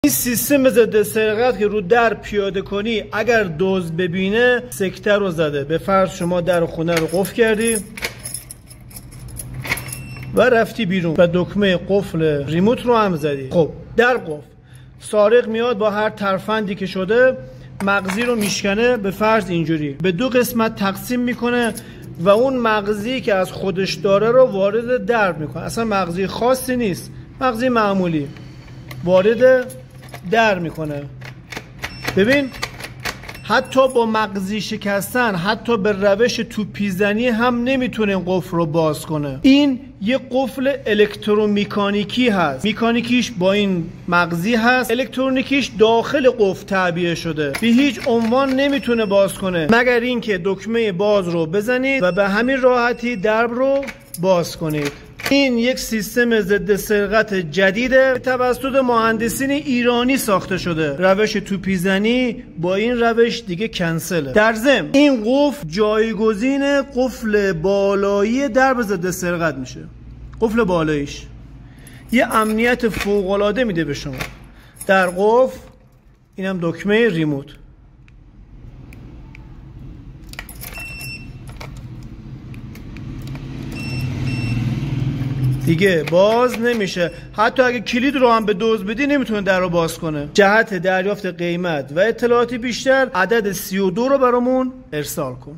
این سیستم ضد سرقت که رو در پیاده کنی اگر دزد ببینه سکته رو زده. به فرض شما در خونه رو قفل کردی و رفتی بیرون و دکمه قفل ریموت رو هم زدی. خب در قفل سارق میاد با هر ترفندی که شده مغزی رو میشکنه، به فرض اینجوری به دو قسمت تقسیم میکنه و اون مغزی که از خودش داره رو وارد در میکنه. اصلا مغزی خاصی نیست، مغزی معمولی وارد در میکنه. ببین حتی با مغزی شکستن، حتی به روش توپیزنی هم نمیتونه این قفل رو باز کنه. این یه قفل الکترومکانیکی هست. مکانیکیش با این مغزی هست، الکترونیکیش داخل قفل تعبیه شده. به هیچ عنوان نمیتونه باز کنه مگر اینکه دکمه باز رو بزنید و به همین راحتی درب رو باز کنید. این یک سیستم ضد سرقت جدیده توسط مهندسین ایرانی ساخته شده. روش توپیزنی با این روش دیگه کنسله. در ضمن این قفل جایگزین قفل بالایی درب ضد سرقت میشه. قفل بالاییش یه امنیت فوق العاده میده به شما. در قفل اینم دکمه ریموت. دیگه باز نمیشه. حتی اگه کلید رو هم به دزد بدی نمیتونه در رو باز کنه. جهت دریافت قیمت و اطلاعاتی بیشتر عدد 32 رو برامون ارسال کن.